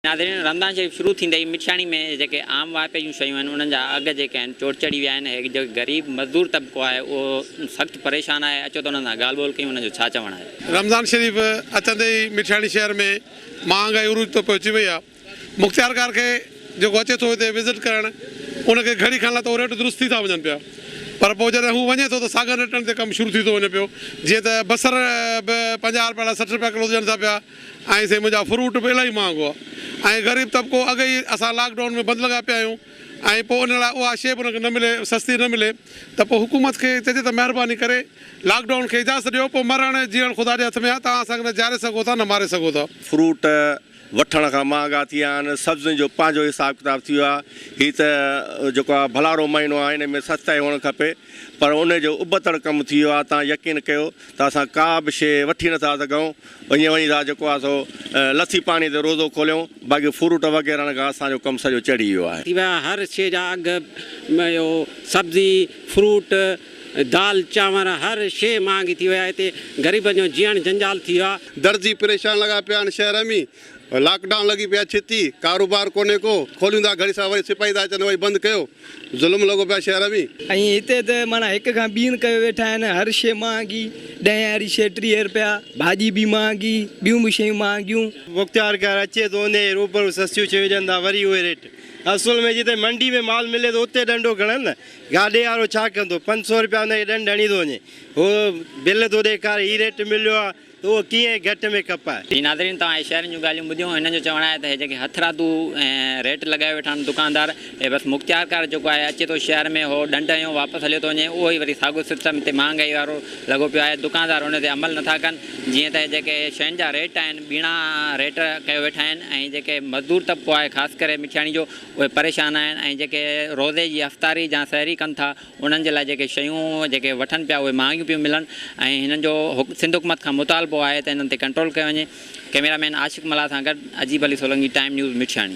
नाज़रीन रमज़ान शरीफ़ शुरू थींदे ई मिठियाणी में जेके आम वाइपे जूं शयूं आहिनि उन्हनि जा अघ जेके आहिनि चोट चढ़ी विया आहिनि। जो ग़रीब मज़दूर तबिको आहे उहो सख़्तु परेशान आहे। अचो त उन्हनि सां ॻाल्हि ॿोल कयूं उन्हनि जो छा चवणु आहे। रमज़ान शरीफ़ अचंदे ई मिठियाणी शहर में महांगाई उरूज ते पहुची वई आहे। मुख़्तियारकार खे जेको अचे थो हिते विज़िट करणु उनखे घड़ी खण लाइ त रेट दुरुस्त थी था वञनि पिया, पर पोइ जॾहिं हू वञे थो त साॻिए रेटनि ते कमु शुरू थी थो वञे पियो। जीअं त बसर बि 50 रुपया 60 रुपया किलो ॾियनि था पिया ऐं से मुंहिंजा फ्रूट बि इलाही महांगो आहे ऐं ग़रीब तबिको अॻे ई असां लॉकडाउन में बंदि लॻा पिया आहियूं ऐं पोइ उन लाइ उहा शइ बि उनखे न मिले, सस्ती न मिले त पोइ हुकूमत खे चइजे त महिरबानी करे लॉकडाउन खे इजाज़त ॾियो। पोइ मरणु जीअण ख़ुदा जे हथ में आहे, तव्हां असांखे न जारे सघो था न मारे सघो था। फ्रूट वठण खां महांगा थी विया आहिनि, सब्जियुनि जो पंहिंजो हिसाब किताब थी वियो आहे। हीअ त जेको आहे भलारो महीनो आहे, हिन में सस्ताई हुअणु खपे, पर उन जो उबतड़ कमु थी वियो आहे। तव्हां यकीन कयो त असां का बि शइ वठी नथा सघूं, ईअं वञी था जेको आहे सो लसी पाणी ते रोज़ो खोलियूं, बाक़ी फ्रूट वग़ैरह खां असांजो कमु सॼो चढ़ी वियो आहे। थी विया हर शइ जा अघु, इहो सब्ज़ी फ्रूट दाल चांवर हर शइ महांगी थी वई आहे। हिते ग़रीबनि जो जीअण जंजाल थी वियो आहे। दर्जी परेशान लॻा पिया आहिनि शहर में, लॉकडाउन लॻी पिया छिती, कारोबार कोन्हे को, खोलियूं था घड़ी सां वरी सिपाही था अचनि वरी बंदि कयो, ज़ुल्म लॻो पिया शहर में। ऐं हिते त माना हिक खां ॿीं कयो वेठा आहिनि, हर शइ महांगी, 10 वारी शइ 30 रुपया, भाॼी बि महांगी, ॿियूं बि शयूं महांगियूं। मुख़्तियारकार अचे थो उन रूबरू सस्तियूं शयूं विझनि था, वरी उहे रेट। असुल में जिते मंडी में माल मिले थो उते डंडो खणनि न, गाॾे वारो छा कंदो, 500 रुपया हुनखे ॾंड हणी थो वञे, उहो बिल थो ॾेखारे हीअ रेट मिलियो आहे त उहो कीअं घटि में खपाए। जी नाज़रीन, तव्हां शहरनि जूं ॻाल्हियूं ॿुधियूं। हिन जो चवणु आहे त हे जेके हथरादू ऐं रेट लॻाए वेठा आहिनि दुकानदार, हे बसि मुख़्तियारकार जेको आहे अचे थो शहर में हो ॾंड जो वापसि हलियो थो वञे, उहो ई वरी साॻियो सिस्टम हिते महांगाई वारो लॻो पियो आहे। दुकानदार हुन ते अमल नथा कनि। जीअं त जेके शयुनि जा रेट आहिनि ॿीणा रेट कयो वेठा आहिनि ऐं जेके मज़दूर तबिको आहे ख़ासि करे मिठियाणी जो उहे परेशान आहिनि ऐं जेके रोज़े जी अफ़्तारी या सहरी कनि था उन्हनि जे लाइ जेके शयूं जेके वठनि पिया उहे महांगियूं पियूं मिलनि ऐं हिननि जो सिंध हुकूमत खां मुतालबो आहे त हिननि ते कंट्रोल कयो वञे। कैमरामैन आशिक़ मला सां गॾु अजीब अली सोलंकी, टाइम न्यूज़ मिठियाणी।